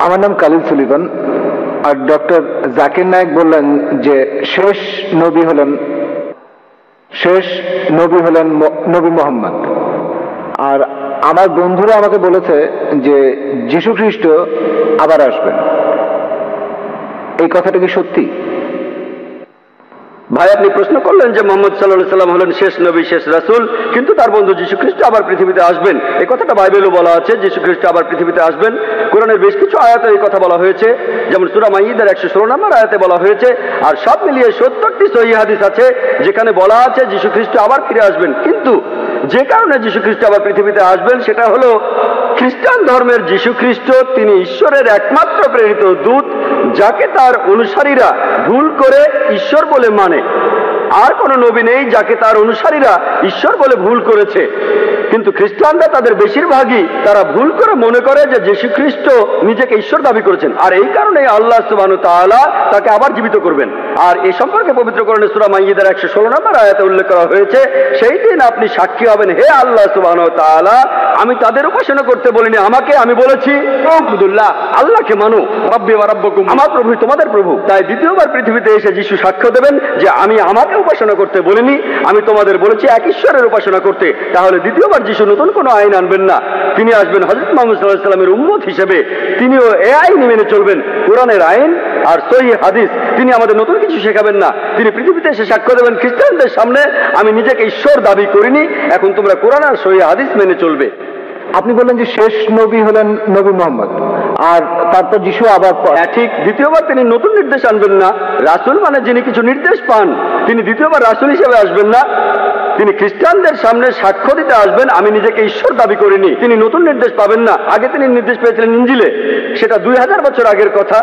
আমার নাম কালিল সুলিভান। আর ডক্টর জাকির নায়েক বললেন যে শেষ নবী হলেন নবী মোহাম্মদ। আর আমার বন্ধুরা আমাকে বলেছে যে যীশু খ্রিস্ট আবার আসবেন। এই কথাটা কি সত্যি? ভাই, আপনি প্রশ্ন করলেন যে মোহাম্মদ সাল্লাল্লাহু আলাইহি সাল্লাম হলেন শেষ নবী, শেষ রাসূল, কিন্তু তার বন্ধু যীশু খ্রিস্ট আবার পৃথিবীতে আসবেন। এই কথাটা বাইবেলও বলা আছে, যীশু খ্রিস্ট আবার পৃথিবীতে আসবেন। কোরআনের বেশ কিছু আয়াতে এই কথা বলা হয়েছে, যেমন সূরা মাইদার 116 নম্বর আয়াতে বলা হয়েছে। আর সব মিলিয়ে 70টি সহিহ হাদিস আছে যেখানে বলা আছে যীশু খ্রিস্ট আবার ফিরে আসবেন। কিন্তু যে কারণে যীশু খ্রিস্ট আবার পৃথিবীতে আসবেন সেটা হলো খ্রিস্টান ধর্মের যীশু খ্রিস্ট তিনি ঈশ্বরের একমাত্র প্রেরিত দূত, যাকে তার অনুসারীরা ভুল করে ঈশ্বর বলে মানে। আর কোন নবী নেই যাকে তার অনুসারীরা ঈশ্বর বলে ভুল করেছে। কিন্তু খ্রিস্টানরা তাদের বেশিরভাগই তারা ভুল করে মনে করে যে যীশু খ্রিস্ট নিজেকে ঈশ্বর দাবি করেছেন, আর এই কারণে আল্লাহ সুবহানাহু ওয়া তাআলা তাকে আবার জীবিত করবেন। আর এই সম্পর্কে পবিত্র কোরআনে সূরা মাইদার 116 নম্বর আয়াতে উল্লেখ করা হয়েছে, সেই দিন আপনি সাক্ষী হবেন, হে আল্লাহ সুবহানাহু ওয়া তাআলা, আমি তাদের উপাসনা করতে বলিনি, আমাকে আমি বলেছি আবুদুল্লাহ, আল্লাহকে মানো, রব্বি ওয়া রাব্বুকুম, আমার প্রভু তোমাদের প্রভু। তাই দ্বিতীয়বার পৃথিবীতে এসে যীশু সাক্ষ্য দেবেন যে আমি আমাকে উপাসনা করতে বলিনি, আমি তোমাদের বলেছি এক ঈশ্বরের উপাসনা করতে। তাহলে দ্বিতীয়বার যীশু নতুন কোনো আইন আনবেন না, তিনি আসবেন হযরত মুহাম্মদ সাল্লাল্লাহু আলাইহি ওয়াসাল্লামের উম্মত হিসেবে। তিনিও এই আইন মেনে চলবেন, কোরআনের আইন আর সহিহ হাদিস। তিনি আমাদের নতুন কিছু শেখাবেন না। তিনি পৃথিবীতে এসে সাক্ষ্য দেবেন খ্রিস্টানদের সামনে, আমি নিজেকে ঈশ্বর দাবি করিনি, এখন তোমরা কোরআন আর সহিহ হাদিস মেনে চলবে। আপনি বললেন যে শেষ নবী হলেন নবী মোহাম্মদ, আর তারপর যীশু আবার ঠিক দ্বিতীয়বার তিনি নতুন নির্দেশ আনবেন না। রাসূল মানে যিনি কিছু নির্দেশ পান, তিনি দ্বিতীয়বার রাসূল হিসেবে আসবেন না। তিনি খ্রিস্টানদের সামনে সাক্ষ্য দিতে আসবেন, আমি নিজেকে ঈশ্বর দাবি করিনি। তিনি নতুন নির্দেশ পাবেন না। আগে তিনি নির্দেশ পেয়েছিলেন ইনজিলে, সেটা 2000 বছর আগের কথা,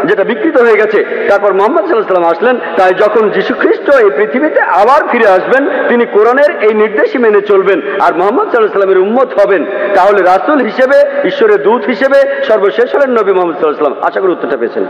যেটা বিকৃত হয়ে গেছে। তারপর মুহাম্মদ সাল্লাল্লাহু আলাইহি ওয়াসাল্লাম আসলেন। তাই যখন যীশু খ্রিস্ট এই পৃথিবীতে আবার ফিরে আসবেন, তিনি কোরআনের এই নির্দেশই মেনে চলবেন আর মুহাম্মদ সাল্লাল্লাহু আলাইহি ওয়াসাল্লামের উম্মত হবেন। তাহলে রাসূল হিসেবে, ঈশ্বরের দূত হিসেবে সর্বশেষ হলেন নবী মুহাম্মদ সাল্লাল্লাহু আলাইহি ওয়াসাল্লাম। আশা করি উত্তরটা পেয়েছেন।